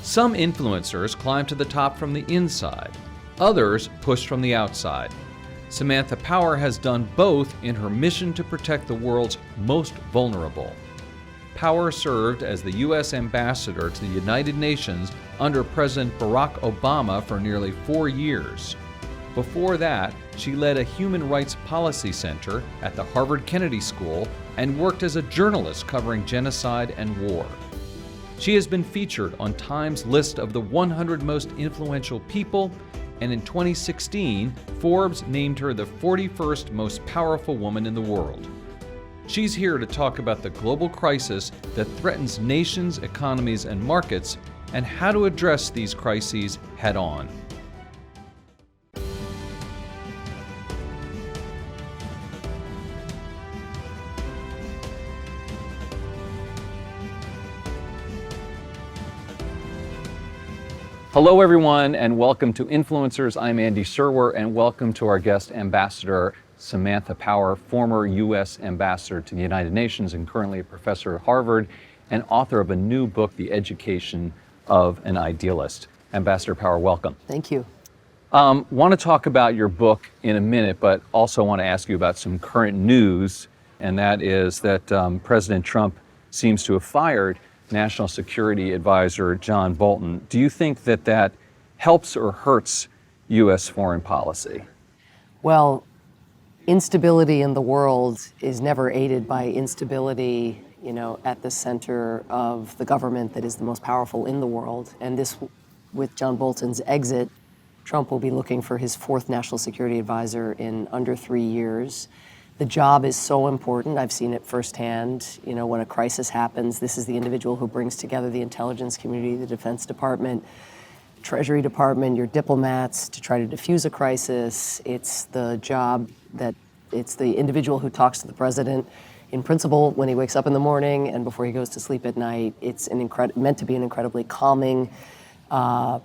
Some influencers climb to the top from the inside. Others push from the outside. Samantha Power has done both in her mission to protect the world's most vulnerable. Power served as the U.S. ambassador to the United Nations under President Barack Obama for nearly 4 years. Before that, she led a human rights policy center at the Harvard Kennedy School and worked as a journalist covering genocide and war. She has been featured on Time's list of the 100 most influential people, and in 2016, Forbes named her the 41st most powerful woman in the world. She's here to talk about the global crisis that threatens nations, economies, and markets, and how to address these crises head-on. Hello everyone, and welcome to Influencers. I'm Andy Serwer, and welcome to our guest ambassador, Samantha Power, former U.S. ambassador to the United Nations and currently a professor at Harvard and author of a new book, The Education of an Idealist. Ambassador Power, welcome. Thank you. Want to talk about your book in a minute, but also want to ask you about some current news, and that is that President Trump seems to have fired National Security Advisor John Bolton. Do you think that that helps or hurts U.S. foreign policy? Well, instability in the world is never aided by instability, at the center of the government that is the most powerful in the world. And this, with John Bolton's exit, Trump will be looking for his fourth National Security Advisor in under 3 years. The job is so important. I've seen it firsthand. When a crisis happens, this is the individual who brings together the intelligence community, the Defense Department, Treasury Department, your diplomats to try to diffuse a crisis. It's the job it's the individual who talks to the president in principle when he wakes up in the morning and before he goes to sleep at night. It's meant to be an incredibly calming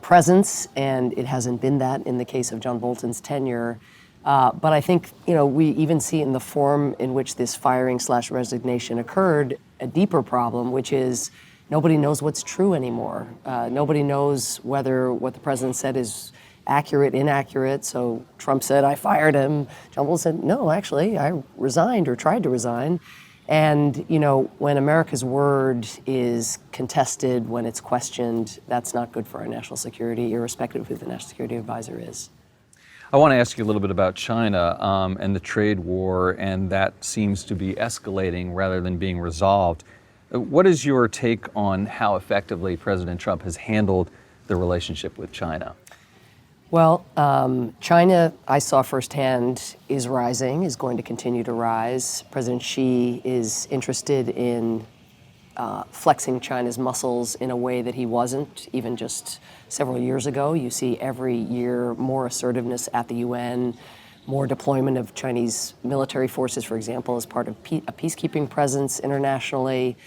presence, and it hasn't been that in the case of John Bolton's tenure. But I think, we even see in the form in which this firing/resignation occurred, a deeper problem, which is nobody knows what's true anymore. Nobody knows whether what the president said is accurate, inaccurate. So Trump said, I fired him. John Bolton said, no, actually, I resigned or tried to resign. And, when America's word is contested, when it's questioned, that's not good for our national security, irrespective of who the National Security Advisor is. I want to ask you a little bit about China and the trade war, and that seems to be escalating rather than being resolved. What is your take on how effectively President Trump has handled the relationship with China? Well, China, I saw firsthand, is rising, is going to continue to rise. President Xi is interested in flexing China's muscles in a way that he wasn't even just several years ago. You see every year more assertiveness at the UN, more deployment of Chinese military forces, for example, as part of a peacekeeping presence internationally.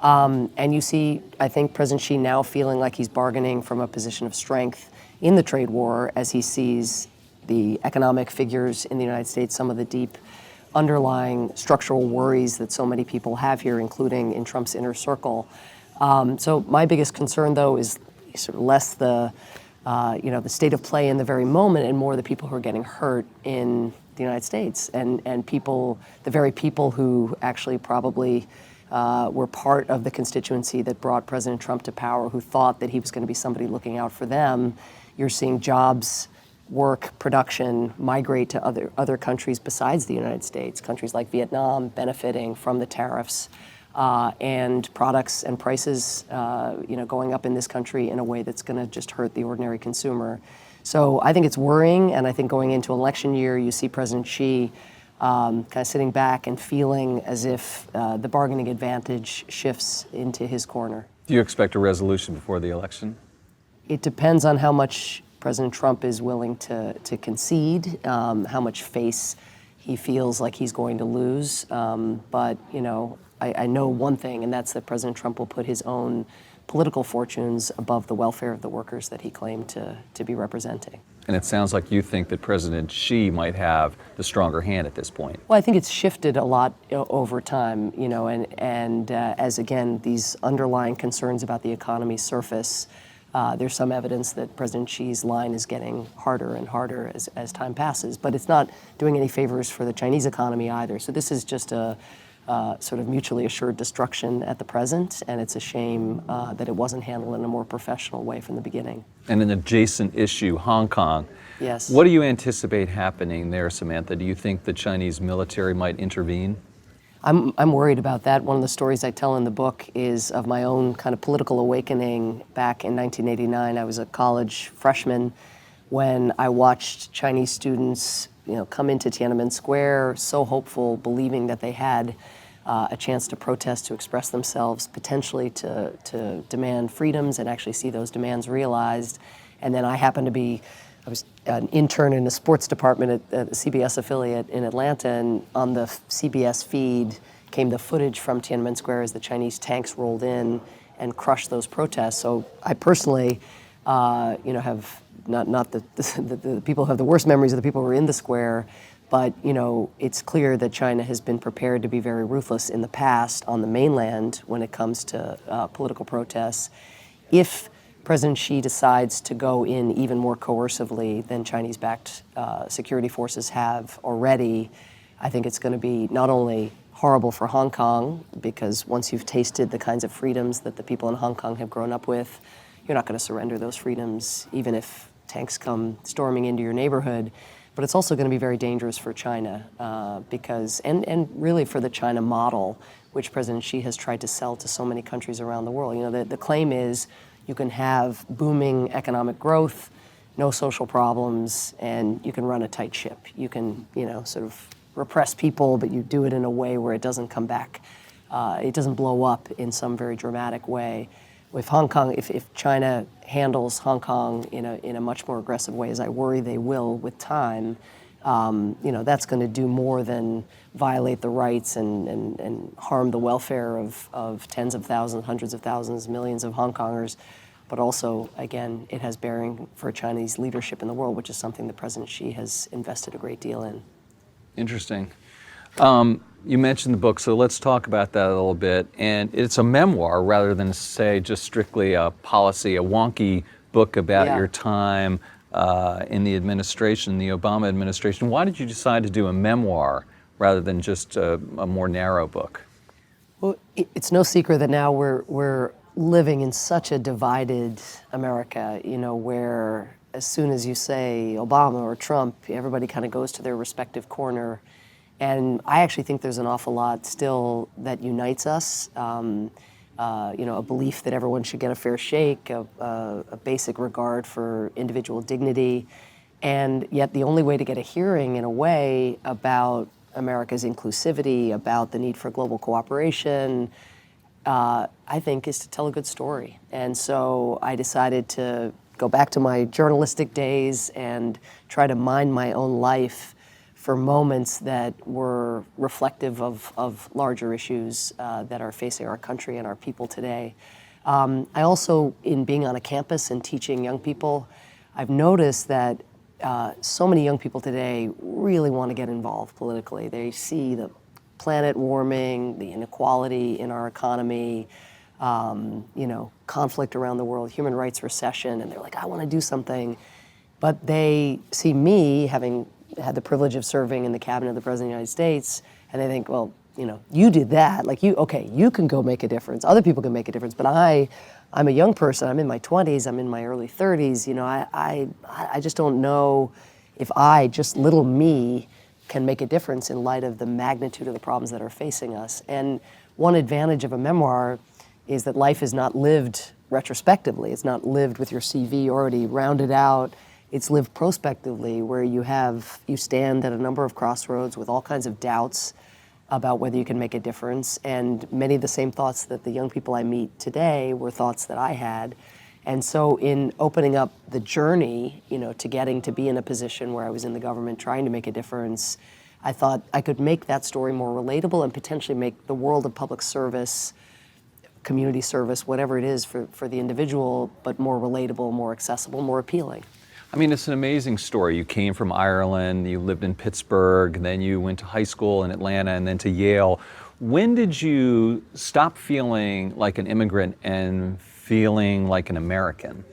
And you see, I think, President Xi now feeling like he's bargaining from a position of strength in the trade war as he sees the economic figures in the United States, some of the deep underlying structural worries that so many people have here, including in Trump's inner circle. So my biggest concern, though, is sort of less the state of play in the very moment and more the people who are getting hurt in the United States and people, the very people who actually probably were part of the constituency that brought President Trump to power, who thought that he was going to be somebody looking out for them. You're seeing jobs, work, production migrate to other countries besides the United States, countries like Vietnam benefiting from the tariffs and products and prices going up in this country in a way that's going to just hurt the ordinary consumer. So I think it's worrying, and I think going into election year, you see President Xi kind of sitting back and feeling as if the bargaining advantage shifts into his corner. Do you expect a resolution before the election? It depends on how much President Trump is willing to concede, how much face he feels like he's going to lose. But I know one thing, and that's that President Trump will put his own political fortunes above the welfare of the workers that he claimed to be representing. And it sounds like you think that President Xi might have the stronger hand at this point. Well, I think it's shifted a lot over time, and as again, these underlying concerns about the economy surface, There's some evidence that President Xi's line is getting harder and harder as time passes, but it's not doing any favors for the Chinese economy either. So this is just a sort of mutually assured destruction at the present, and it's a shame that it wasn't handled in a more professional way from the beginning. And an adjacent issue, Hong Kong. Yes. What do you anticipate happening there, Samantha? Do you think the Chinese military might intervene? I'm worried about that. One of the stories I tell in the book is of my own kind of political awakening back in 1989. I was a college freshman when I watched Chinese students, come into Tiananmen Square, so hopeful, believing that they had a chance to protest, to express themselves, potentially to demand freedoms and actually see those demands realized. And then I was an intern in the sports department at the CBS affiliate in Atlanta, and on the CBS feed came the footage from Tiananmen Square as the Chinese tanks rolled in and crushed those protests. So I personally, have not the people who have the worst memories of the people who were in the square, but it's clear that China has been prepared to be very ruthless in the past on the mainland when it comes to political protests. If President Xi decides to go in even more coercively than Chinese-backed security forces have already, I think it's going to be not only horrible for Hong Kong, because once you've tasted the kinds of freedoms that the people in Hong Kong have grown up with, you're not going to surrender those freedoms, even if tanks come storming into your neighborhood. But it's also going to be very dangerous for China because, and really for the China model, which President Xi has tried to sell to so many countries around the world. The claim is you can have booming economic growth, no social problems, and you can run a tight ship. You can, sort of repress people, but you do it in a way where it doesn't come back. It doesn't blow up in some very dramatic way. With Hong Kong, if China handles Hong Kong in a much more aggressive way, as I worry they will with time, that's going to do more than violate the rights and harm the welfare of tens of thousands, hundreds of thousands, millions of Hong Kongers. But also, again, it has bearing for Chinese leadership in the world, which is something that President Xi has invested a great deal in. Interesting. You mentioned the book, so let's talk about that a little bit. And it's a memoir rather than, say, just strictly a policy, a wonky book about your time in the administration, the Obama administration. Why did you decide to do a memoir rather than just a more narrow book? Well, it's no secret that now we're living in such a divided America, where as soon as you say Obama or Trump, everybody kind of goes to their respective corner. And I actually think there's an awful lot still that unites us. A belief that everyone should get a fair shake, a basic regard for individual dignity. And yet the only way to get a hearing, in a way, about America's inclusivity, about the need for global cooperation, I think, is to tell a good story. And so I decided to go back to my journalistic days and try to mine my own life for moments that were reflective of larger issues that are facing our country and our people today. I also, in being on a campus and teaching young people, I've noticed that so many young people today really want to get involved politically. They see the planet warming, the inequality in our economy, conflict around the world, human rights recession, and they're like, I want to do something. But they see me having had the privilege of serving in the cabinet of the President of the United States, and they think, well, you did that. Like, you can go make a difference. Other people can make a difference, but I'm a young person. I'm in my 20s. I'm in my early 30s. I just don't know if just little me, can make a difference in light of the magnitude of the problems that are facing us. And one advantage of a memoir is that life is not lived retrospectively. It's not lived with your CV already rounded out. It's lived prospectively, where you stand at a number of crossroads with all kinds of doubts about whether you can make a difference. And many of the same thoughts that the young people I meet today were thoughts that I had. And so in opening up the journey, to getting to be in a position where I was in the government trying to make a difference, I thought I could make that story more relatable and potentially make the world of public service, community service, whatever it is for the individual, but more relatable, more accessible, more appealing. I mean, it's an amazing story. You came from Ireland, you lived in Pittsburgh, then you went to high school in Atlanta and then to Yale. When did you stop feeling like an immigrant and feeling like an American?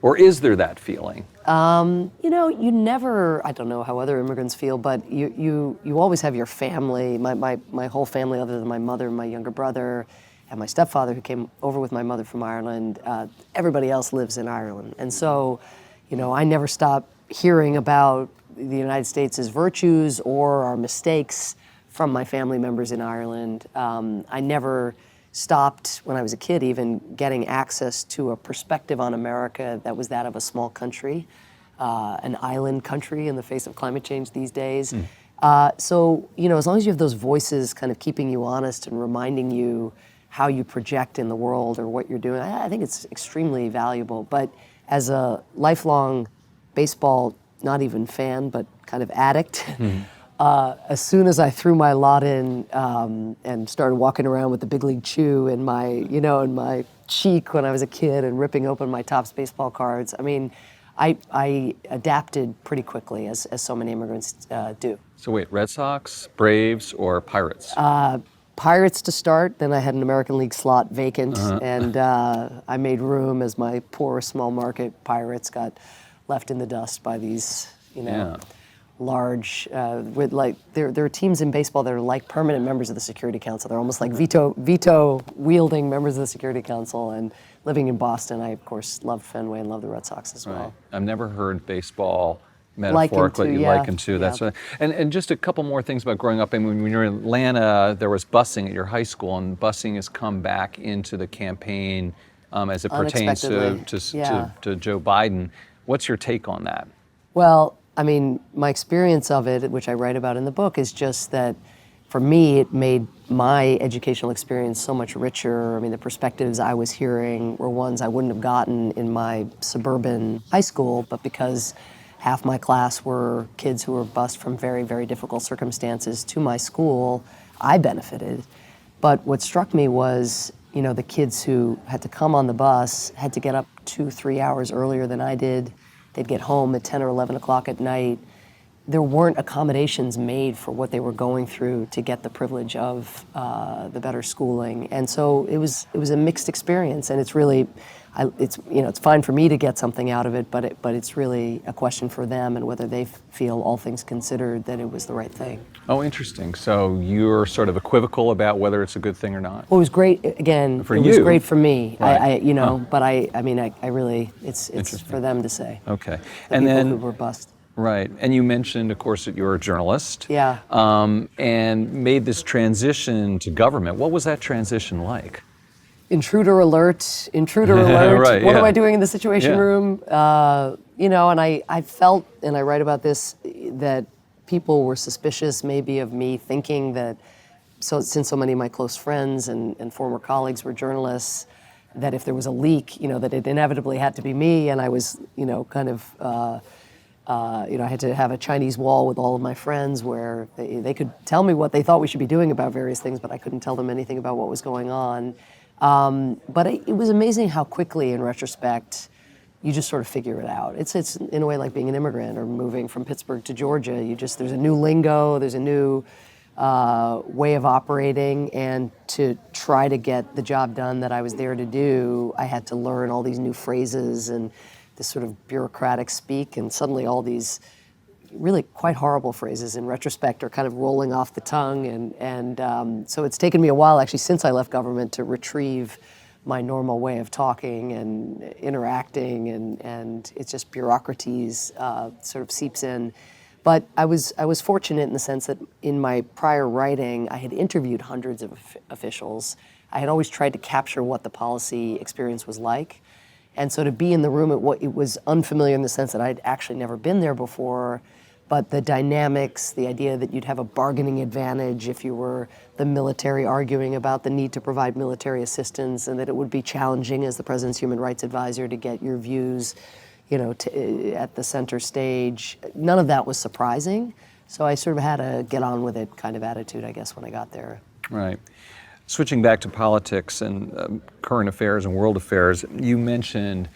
Or is there that feeling? You never, I don't know how other immigrants feel, but you always have your family, my whole family other than my mother and my younger brother and my stepfather who came over with my mother from Ireland. Everybody else lives in Ireland. And so, I never stop hearing about the United States' virtues or our mistakes from my family members in Ireland. I never stopped, when I was a kid, even getting access to a perspective on America that was that of a small country, an island country in the face of climate change these days. So, as long as you have those voices kind of keeping you honest and reminding you how you project in the world or what you're doing, I think it's extremely valuable. But as a lifelong baseball, not even fan, but kind of addict, as soon as I threw my lot in and started walking around with the big league chew in my, in my cheek when I was a kid and ripping open my Topps baseball cards, I adapted pretty quickly, as so many immigrants do. So wait, Red Sox, Braves, or Pirates? Pirates to start, then I had an American League slot vacant, and I made room as my poor small market Pirates got left in the dust by these, large, with there are teams in baseball that are like permanent members of the Security Council. They're almost like veto wielding members of the Security Council. And living in Boston, I of course loved Fenway and loved the Red Sox as well. Right. I've never heard baseball metaphorically likened to. That's and just a couple more things about growing up. I mean, when you were in Atlanta, there was busing at your high school, and busing has come back into the campaign as it pertains to Joe Biden. What's your take on that? Well, my experience of it, which I write about in the book, is just that for me, it made my educational experience so much richer. The perspectives I was hearing were ones I wouldn't have gotten in my suburban high school, but because half my class were kids who were bused from very, very difficult circumstances to my school, I benefited. But what struck me was, the kids who had to come on the bus had to get up 2-3 hours earlier than I did. They'd get home at 10 or 11 o'clock at night. There weren't accommodations made for what they were going through to get the privilege of the better schooling. And so it was a mixed experience, and it's really, it's fine for me to get something out of it, but it's really a question for them and whether they feel, all things considered, that it was the right thing. Oh, interesting. So you're sort of equivocal about whether it's a good thing or not. Well, it was great. Again, for it you. was great for me. Right. But I really, it's for them to say. Okay. The and people then who were bused. Right. And you mentioned, of course, that you're a journalist. Yeah. And made this transition to government. What was that transition like? Intruder alert. Right, what am I doing in the Situation Room? And I felt, and I write about this, that people were suspicious maybe of me thinking that, since so many of my close friends and former colleagues were journalists, that if there was a leak, that it inevitably had to be me, and I was, I had to have a Chinese wall with all of my friends where they could tell me what they thought we should be doing about various things, but I couldn't tell them anything about what was going on. But it was amazing how quickly, in retrospect, you just sort of figure it out. It's in a way like being an immigrant or moving from Pittsburgh to Georgia. There's a new lingo, there's a new way of operating, and to try to get the job done that I was there to do, I had to learn all these new phrases and this sort of bureaucratic speak, and suddenly all these really quite horrible phrases in retrospect are kind of rolling off the tongue, and so it's taken me a while actually since I left government to retrieve my normal way of talking and interacting, and it's just bureaucraties sort of seeps in. But I was fortunate in the sense that in my prior writing, I had interviewed hundreds of officials. I had always tried to capture what the policy experience was like. And so to be in the room, it was unfamiliar in the sense that I'd actually never been there before, but the dynamics, the idea that you'd have a bargaining advantage if you were the military arguing about the need to provide military assistance, and that it would be challenging as the president's human rights advisor to get your views, at the center stage. None of that was surprising. So I sort of had a get on with it kind of attitude, I guess, when I got there. Right. Switching back to politics and current affairs and world affairs, you mentioned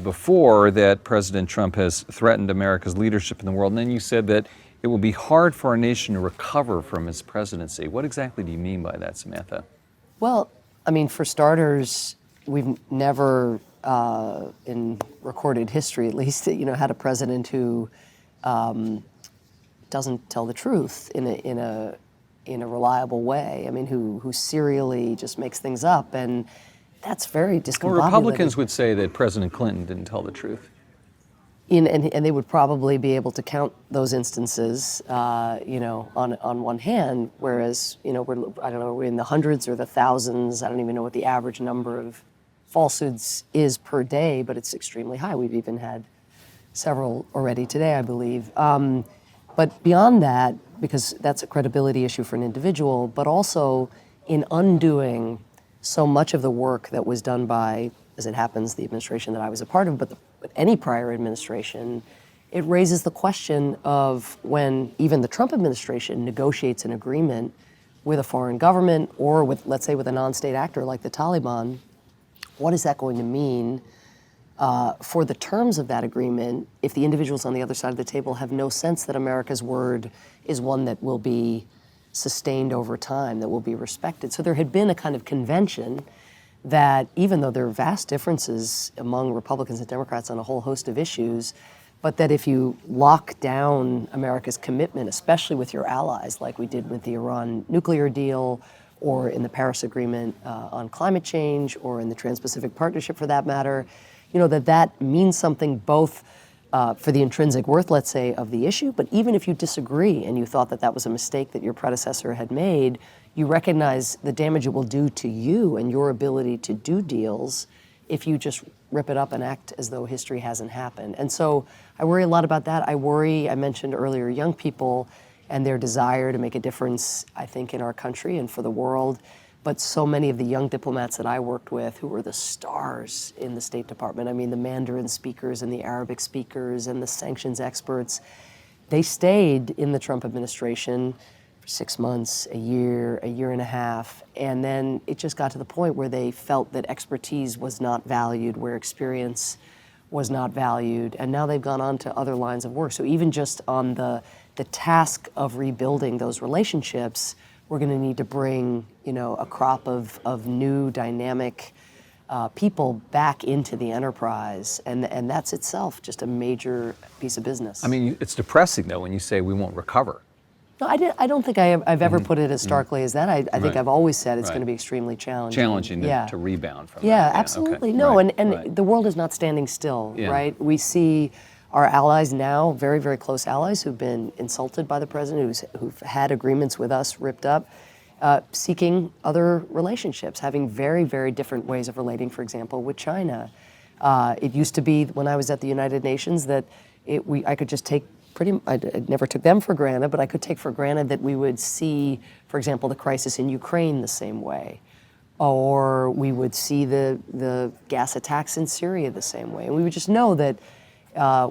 before that President Trump has threatened America's leadership in the world, and then you said that it will be hard for our nation to recover from his presidency. What exactly do you mean by that, Samantha? Well, for starters, we've never in recorded history, at least, had a president who doesn't tell the truth in a reliable way. I mean, who serially just makes things up, and that's very discombobulating. Well, Republicans would say that President Clinton didn't tell the truth. And they would probably be able to count those instances, on one hand. Whereas, we're in the hundreds or the thousands. I don't even know what the average number of falsehoods is per day, but it's extremely high. We've even had several already today, I believe. But beyond that, because that's a credibility issue for an individual, but also in undoing so much of the work that was done by, as it happens, the administration that I was a part of, but any prior administration, it raises the question of when even the Trump administration negotiates an agreement with a foreign government or with, let's say, with a non-state actor like the Taliban, what is that going to mean for the terms of that agreement if the individuals on the other side of the table have no sense that America's word is one that will be sustained over time, that will be respected? So there had been a kind of convention that even though there are vast differences among Republicans and Democrats on a whole host of issues, but that if you lock down America's commitment, especially with your allies, like we did with the Iran nuclear deal, or in the Paris Agreement on climate change, or in the Trans-Pacific Partnership for that matter, that means something both for the intrinsic worth, let's say, of the issue, but even if you disagree and you thought that was a mistake that your predecessor had made, you recognize the damage it will do to you and your ability to do deals if you just rip it up and act as though history hasn't happened. And so I worry a lot about that. I mentioned earlier, young people and their desire to make a difference, I think, in our country and for the world. But so many of the young diplomats that I worked with who were the stars in the State Department, I mean, the Mandarin speakers and the Arabic speakers and the sanctions experts, they stayed in the Trump administration for 6 months, a year and a half, and then it just got to the point where they felt that expertise was not valued, where experience was not valued, and now they've gone on to other lines of work. So even just on the task of rebuilding those relationships, we're going to need to bring, a crop of new, dynamic people back into the enterprise, and that's itself just a major piece of business. I mean, it's depressing though when you say we won't recover. No, I don't think I've ever put it as starkly as that. I think I've always said it's going to be extremely challenging. Challenging to rebound from that. Yeah, absolutely. Okay. No, and the world is not standing still, right? We see our allies now, very, very close allies who've been insulted by the president, who've had agreements with us ripped up, seeking other relationships, having very, very different ways of relating, for example, with China. It used to be when I was at the United Nations that I could just take I never took them for granted, but I could take for granted that we would see, for example, the crisis in Ukraine the same way, or we would see the gas attacks in Syria the same way. And we would just know that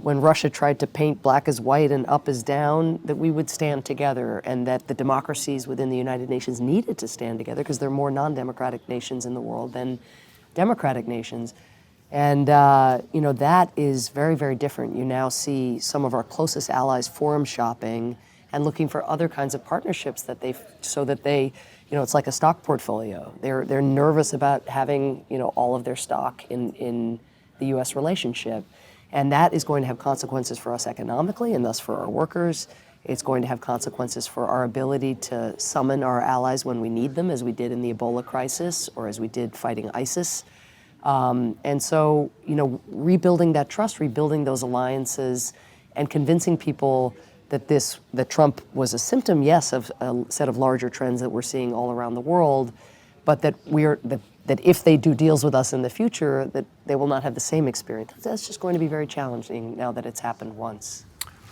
when Russia tried to paint black as white and up as down, that we would stand together, and that the democracies within the United Nations needed to stand together because there are more non-democratic nations in the world than democratic nations. And, that is very, very different. You now see some of our closest allies forum shopping and looking for other kinds of partnerships so that they, it's like a stock portfolio. They're nervous about having, all of their stock in the U.S. relationship. And that is going to have consequences for us economically and thus for our workers. It's going to have consequences for our ability to summon our allies when we need them, as we did in the Ebola crisis or as we did fighting ISIS. And so, rebuilding that trust, rebuilding those alliances, and convincing people that Trump was a symptom, yes, of a set of larger trends that we're seeing all around the world, but that that if they do deals with us in the future, that they will not have the same experience. That's just going to be very challenging now that it's happened once.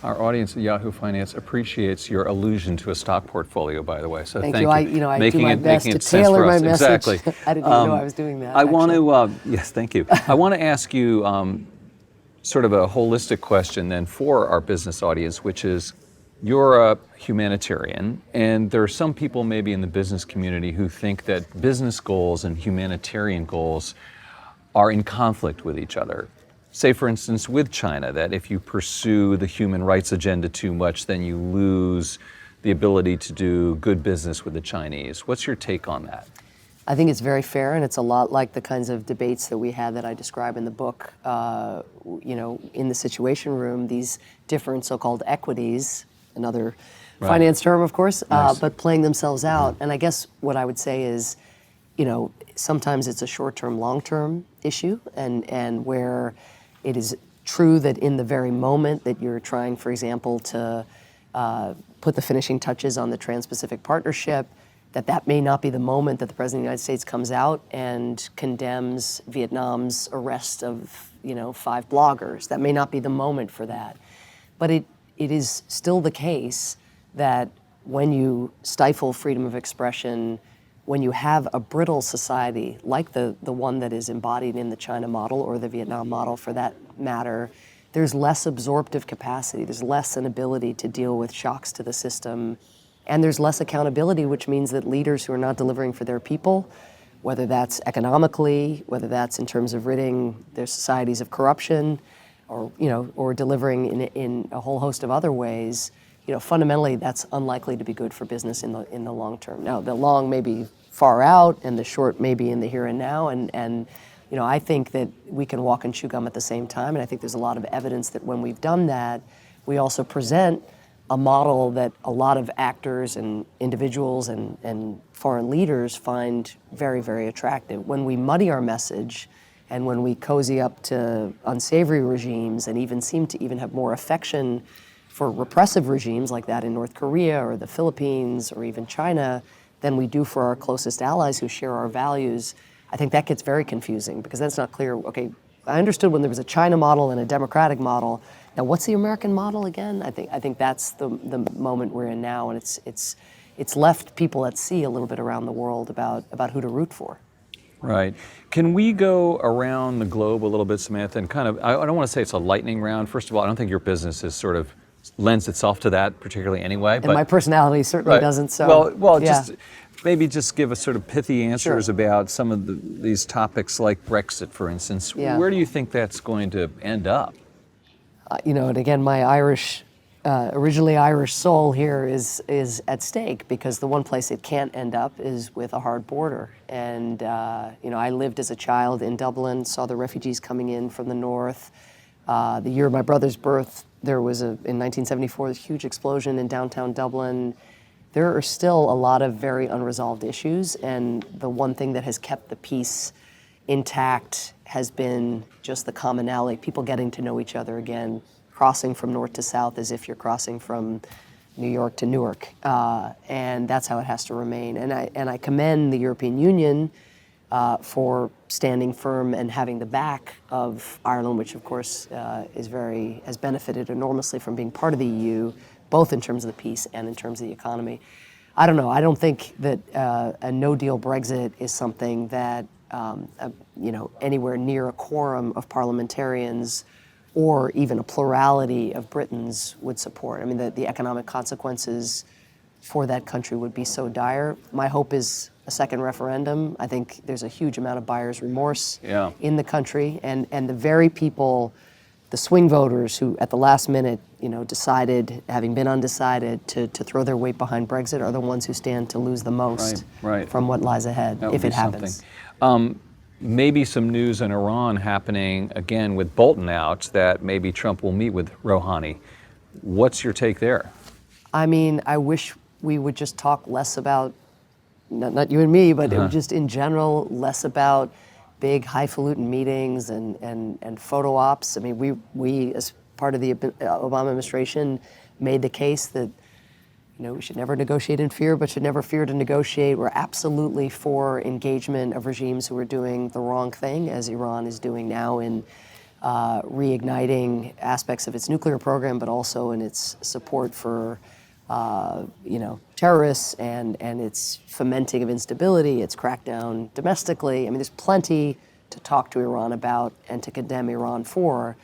Our audience at Yahoo Finance appreciates your allusion to a stock portfolio, by the way. So thank you. I do my best to tailor my message. Exactly. I didn't even know I was doing that. I want to, yes, thank you. I want to ask you sort of a holistic question then for our business audience, which is, you're a humanitarian, and there are some people maybe in the business community who think that business goals and humanitarian goals are in conflict with each other. Say, for instance, with China, that if you pursue the human rights agenda too much, then you lose the ability to do good business with the Chinese. What's your take on that? I think it's very fair, and it's a lot like the kinds of debates that we had that I describe in the book. In the Situation Room, these different so-called equities, another finance term, of course, Nice. but playing themselves out. And I guess what I would say is, sometimes it's a short-term, long-term issue, and where it is true that in the very moment that you're trying, for example, to put the finishing touches on the Trans-Pacific Partnership, that may not be the moment that the President of the United States comes out and condemns Vietnam's arrest of, 5 bloggers. That may not be the moment for that. But it is still the case that when you stifle freedom of expression, when you have a brittle society like the one that is embodied in the China model or the Vietnam model for that matter, there's less absorptive capacity, there's less an ability to deal with shocks to the system, and there's less accountability, which means that leaders who are not delivering for their people, whether that's economically, whether that's in terms of ridding their societies of corruption, or delivering in a whole host of other ways, fundamentally that's unlikely to be good for business in the long term. Now, the long may be far out, and the short may be in the here and now, and I think that we can walk and chew gum at the same time, and I think there's a lot of evidence that when we've done that, we also present a model that a lot of actors and individuals and foreign leaders find very, very attractive. When we muddy our message and when we cozy up to unsavory regimes and even seem to even have more affection for repressive regimes like that in North Korea or the Philippines or even China than we do for our closest allies who share our values, I think that gets very confusing because that's not clear. Okay, I understood when there was a China model and a democratic model. Now, what's the American model again? I think that's the moment we're in now, and it's left people at sea a little bit around the world about who to root for. Right. Can we go around the globe a little bit, Samantha, and kind of, I don't want to say it's a lightning round. First of all, I don't think your business is sort of lends itself to that particularly anyway. And my personality certainly doesn't, so. Well, yeah. maybe just give us sort of pithy answers about some of these topics like Brexit, for instance. Yeah. Where do you think that's going to end up? And again, my originally Irish soul here is at stake because the one place it can't end up is with a hard border. And, I lived as a child in Dublin, saw the refugees coming in from the north. The year of my brother's birth, there was, in 1974, this huge explosion in downtown Dublin. There are still a lot of very unresolved issues, and the one thing that has kept the peace intact has been just the commonality, people getting to know each other again, crossing from north to south as if you're crossing from New York to Newark, and that's how it has to remain. And I commend the European Union for standing firm and having the back of Ireland, which of course has benefited enormously from being part of the EU, both in terms of the peace and in terms of the economy. I don't know. I don't think that a no-deal Brexit is something that anywhere near a quorum of parliamentarians or even a plurality of Britons would support. I mean, the economic consequences for that country would be so dire. My hope is a second referendum. I think there's a huge amount of buyer's remorse in the country, and the very people, the swing voters who at the last minute, decided, having been undecided, to throw their weight behind Brexit are the ones who stand to lose the most from what lies ahead, if it happens. Maybe some news in Iran happening again with Bolton out that maybe Trump will meet with Rouhani. What's your take there? I mean, I wish we would just talk less about, not you and me, but just in general, less about big highfalutin meetings and photo ops. I mean, we as part of the Obama administration made the case that we should never negotiate in fear, but should never fear to negotiate. We're absolutely for engagement of regimes who are doing the wrong thing, as Iran is doing now in reigniting aspects of its nuclear program, but also in its support for terrorists and its fomenting of instability, its crackdown domestically. I mean, there's plenty to talk to Iran about and to condemn Iran for,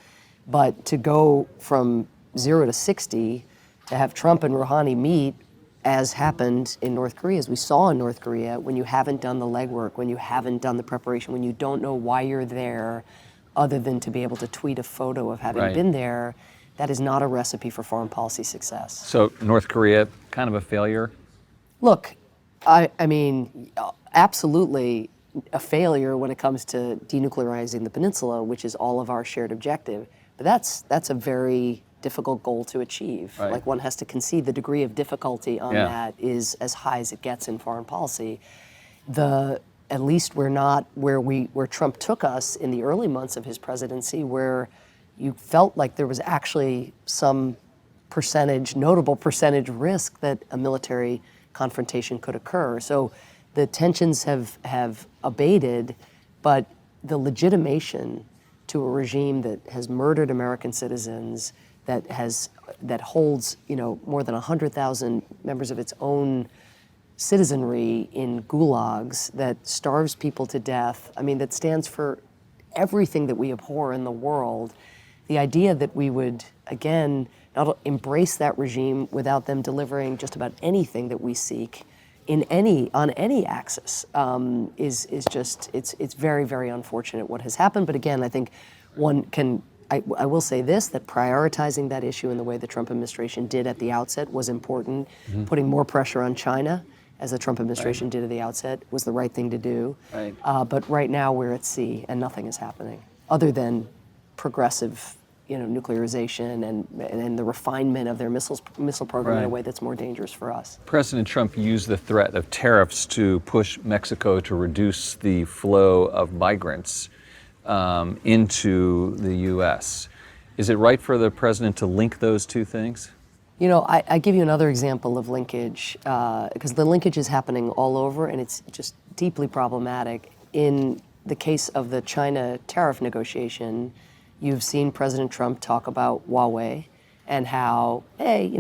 but to go from 0 to 60, to have Trump and Rouhani meet, as happened in North Korea, as we saw in North Korea, when you haven't done the legwork, when you haven't done the preparation, when you don't know why you're there, other than to be able to tweet a photo of having been there, that is not a recipe for foreign policy success. So North Korea, kind of a failure? Look, I mean, absolutely a failure when it comes to denuclearizing the peninsula, which is all of our shared objective. But that's a very difficult goal to achieve. Right. Like, one has to concede the degree of difficulty on that is as high as it gets in foreign policy. At least we're not where Trump took us in the early months of his presidency, where you felt like there was actually some notable percentage risk that a military confrontation could occur. So the tensions have abated, but the legitimation to a regime that has murdered American citizens, that holds more than 100,000 members of its own citizenry in gulags, that starves people to death, that stands for everything that we abhor in the world. The idea that we would, again, not embrace that regime without them delivering just about anything that we seek on any axis is just, it's very, very unfortunate what has happened. But again, I think I will say this, that prioritizing that issue in the way the Trump administration did at the outset was important. Mm-hmm. Putting more pressure on China, as the Trump administration did at the outset, was the right thing to do. Right. But right now we're at sea and nothing is happening other than progressive nuclearization and the refinement of their missile program in a way that's more dangerous for us. President Trump used the threat of tariffs to push Mexico to reduce the flow of migrants into the U.S. Is it right for the president to link those two things? I give you another example of linkage, because the linkage is happening all over, and it's just deeply problematic. In the case of the China tariff negotiation, you've seen President Trump talk about Huawei and how, hey,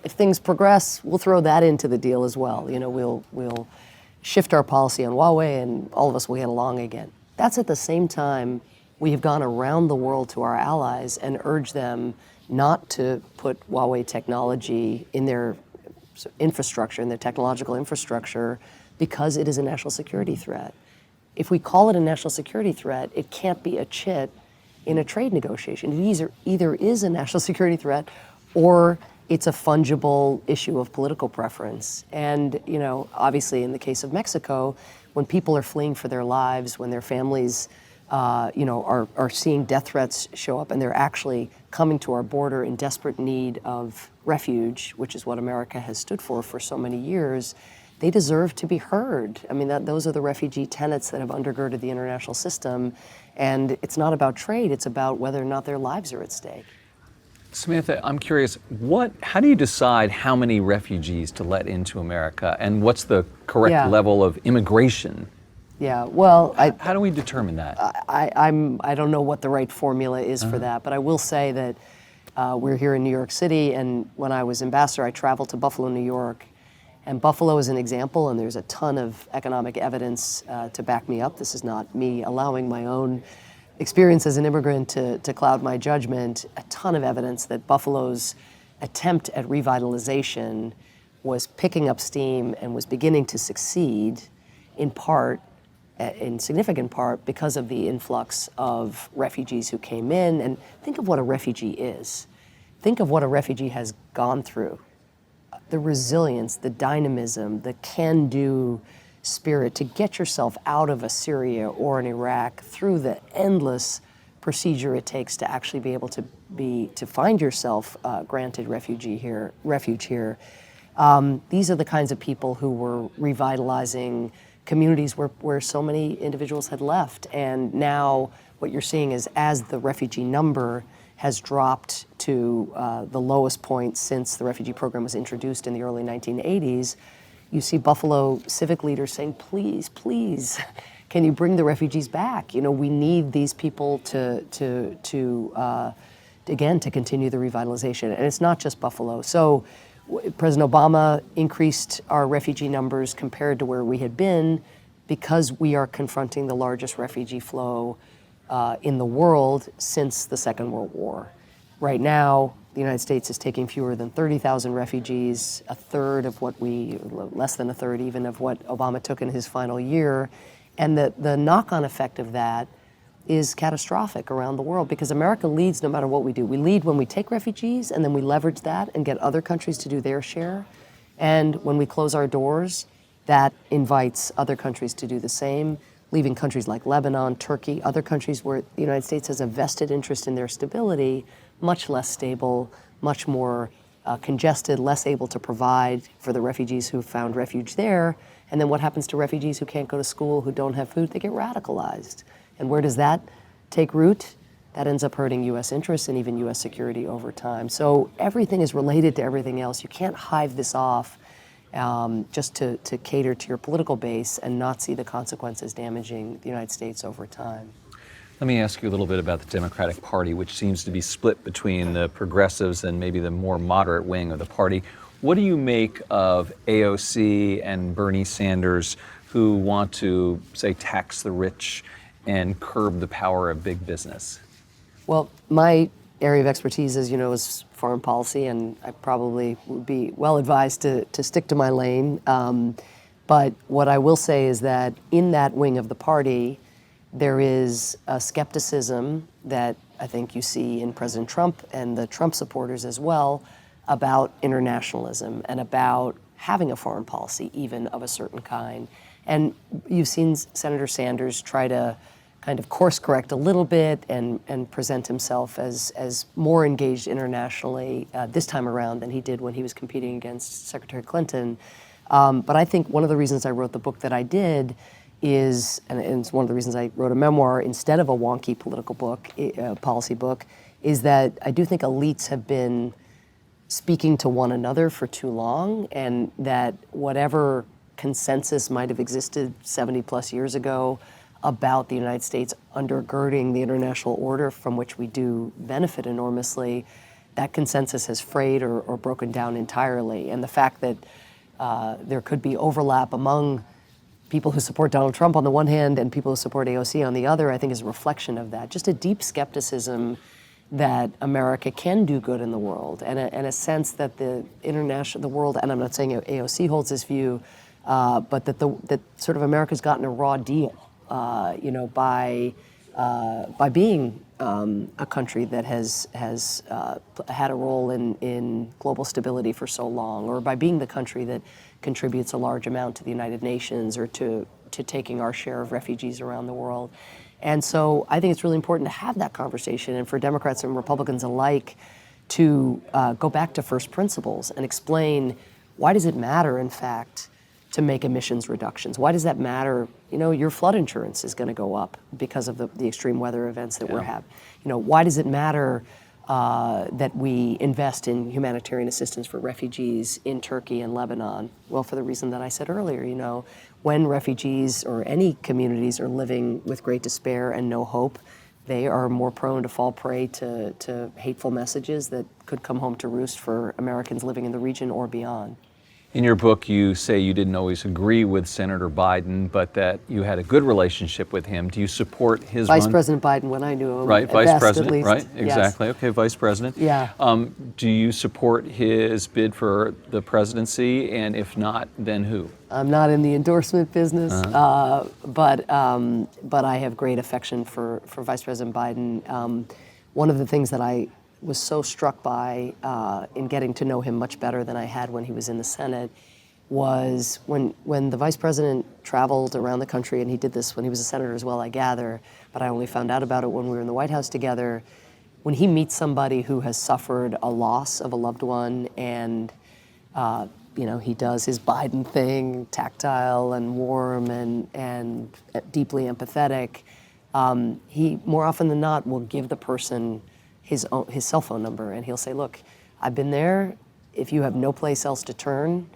if things progress, we'll throw that into the deal as well. We'll shift our policy on Huawei and all of us will get along again. That's at the same time we have gone around the world to our allies and urged them not to put Huawei technology in their infrastructure, in their technological infrastructure, because it is a national security threat. If we call it a national security threat, it can't be a chit in a trade negotiation. It either is a national security threat or it's a fungible issue of political preference. And, obviously in the case of Mexico, when people are fleeing for their lives, when their families are seeing death threats show up and they're actually coming to our border in desperate need of refuge, which is what America has stood for so many years, they deserve to be heard. Those are the refugee tenets that have undergirded the international system. And it's not about trade, it's about whether or not their lives are at stake. Samantha, I'm curious, how do you decide how many refugees to let into America, and what's the correct level of immigration? Yeah, well, how do we determine that? I don't know what the right formula is for that, but I will say that we're here in New York City, and when I was ambassador, I traveled to Buffalo, New York. And Buffalo is an example, and there's a ton of economic evidence to back me up. This is not me allowing my own experience as an immigrant to cloud my judgment. A ton of evidence that Buffalo's attempt at revitalization was picking up steam and was beginning to succeed, in significant part, because of the influx of refugees who came in. And think of what a refugee is. Think of what a refugee has gone through. The resilience, the dynamism, the can-do spirit to get yourself out of a Syria or an Iraq through the endless procedure it takes to actually be able to find yourself granted refuge here. These are the kinds of people who were revitalizing communities where so many individuals had left. And now what you're seeing is, as the refugee number has dropped to the lowest point since the refugee program was introduced in the early 1980s, you see Buffalo civic leaders saying, please, please, can you bring the refugees back? We need these people to continue the revitalization. And it's not just Buffalo. So President Obama increased our refugee numbers compared to where we had been because we are confronting the largest refugee flow in the world since the Second World War. Right now, the United States is taking fewer than 30,000 refugees, less than a third even of what Obama took in his final year. And the knock-on effect of that is catastrophic around the world, because America leads no matter what we do. We lead when we take refugees, and then we leverage that and get other countries to do their share. And when we close our doors, that invites other countries to do the same, leaving countries like Lebanon, Turkey, other countries where the United States has a vested interest in their stability, much less stable, much more congested, less able to provide for the refugees who found refuge there. And then what happens to refugees who can't go to school, who don't have food? They get radicalized. And where does that take root? That ends up hurting U.S. interests and even U.S. security over time. So everything is related to everything else. You can't hive this off just to cater to your political base and not see the consequences damaging the United States over time. Let me ask you a little bit about the Democratic Party, which seems to be split between the progressives and maybe the more moderate wing of the party. What do you make of AOC and Bernie Sanders, who want to, say, tax the rich and curb the power of big business? Well, my area of expertise, as you know, is foreign policy, and I probably would be well advised to stick to my lane. But what I will say is that in that wing of the party, there is a skepticism that I think you see in President Trump and the Trump supporters as well about internationalism and about having a foreign policy, even of a certain kind. And you've seen Senator Sanders try to kind of course correct a little bit and present himself as more engaged internationally this time around than he did when he was competing against Secretary Clinton. But I think one of the reasons I wrote the book that I did is, and it's one of the reasons I wrote a memoir instead of a wonky political book, policy book, is that I do think elites have been speaking to one another for too long, and that whatever consensus might have existed 70 plus years ago about the United States undergirding the international order from which we do benefit enormously, that consensus has frayed or broken down entirely. And the fact that there could be overlap among people who support Donald Trump on the one hand and people who support AOC on the other, I think is a reflection of that. Just a deep skepticism that America can do good in the world, and a sense that the world, and I'm not saying AOC holds this view, but that sort of America's gotten a raw deal, by being a country that has had a role in global stability for so long, or by being the country that contributes a large amount to the United Nations or to taking our share of refugees around the world. And so I think it's really important to have that conversation, and for Democrats and Republicans alike to go back to first principles and explain, why does it matter, in fact, to make emissions reductions? Why does that matter? Your flood insurance is going to go up because of the extreme weather events that we're having. Why does it matter that we invest in humanitarian assistance for refugees in Turkey and Lebanon? Well, for the reason that I said earlier, when refugees or any communities are living with great despair and no hope, they are more prone to fall prey to hateful messages that could come home to roost for Americans living in the region or beyond. In your book, you say you didn't always agree with Senator Biden, but that you had a good relationship with him. Do you support his Vice President Biden, when I knew him? Right, Vice President, right? Yes. Exactly. Okay, Vice President. Yeah. Do you support his bid for the presidency? And if not, then who? I'm not in the endorsement business, but I have great affection for Vice President Biden. One of the things that I was so struck by in getting to know him much better than I had when he was in the Senate was when the Vice President traveled around the country, and he did this when he was a senator as well, I gather, but I only found out about it when we were in the White House together. When he meets somebody who has suffered a loss of a loved one, and he does his Biden thing, tactile and warm and deeply empathetic, he more often than not will give the person his cell phone number, and he'll say, "Look, I've been there. If you have no place else to turn,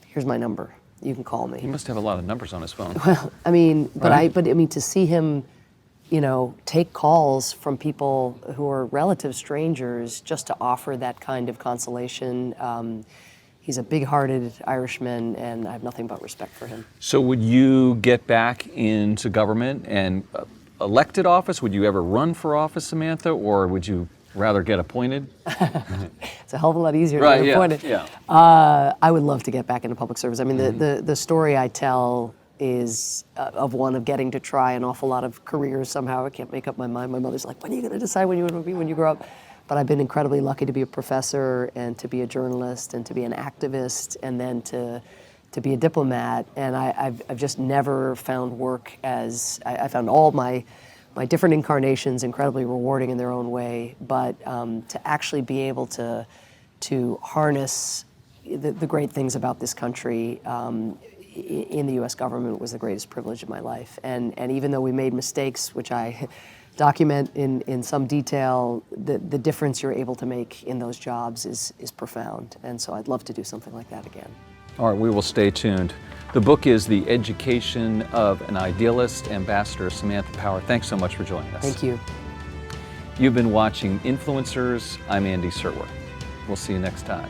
here's my number. You can call me." He must have a lot of numbers on his phone. Well, I mean, Right? but to see him, take calls from people who are relative strangers just to offer that kind of consolation. He's a big-hearted Irishman, and I have nothing but respect for him. So would you get back into government and elected office? Would you ever run for office, Samantha, or would you rather get appointed? It's a hell of a lot easier to get appointed. Yeah. I would love to get back into public service. I mean, the story I tell is of one of getting to try an awful lot of careers somehow. I can't make up my mind. My mother's like, when are you going to decide when you want to be when you grow up? But I've been incredibly lucky to be a professor and to be a journalist and to be an activist, and then to to be a diplomat, and I've just never found work as, I found all my different incarnations incredibly rewarding in their own way, but to actually be able to harness the great things about this country in the U.S. government was the greatest privilege of my life. And even though we made mistakes, which I document in some detail, the difference you're able to make in those jobs is profound. And so I'd love to do something like that again. All right, we will stay tuned. The book is The Education of an Idealist. Ambassador Samantha Power, thanks so much for joining us. Thank you. You've been watching Influencers. I'm Andy Sertwer. We'll see you next time.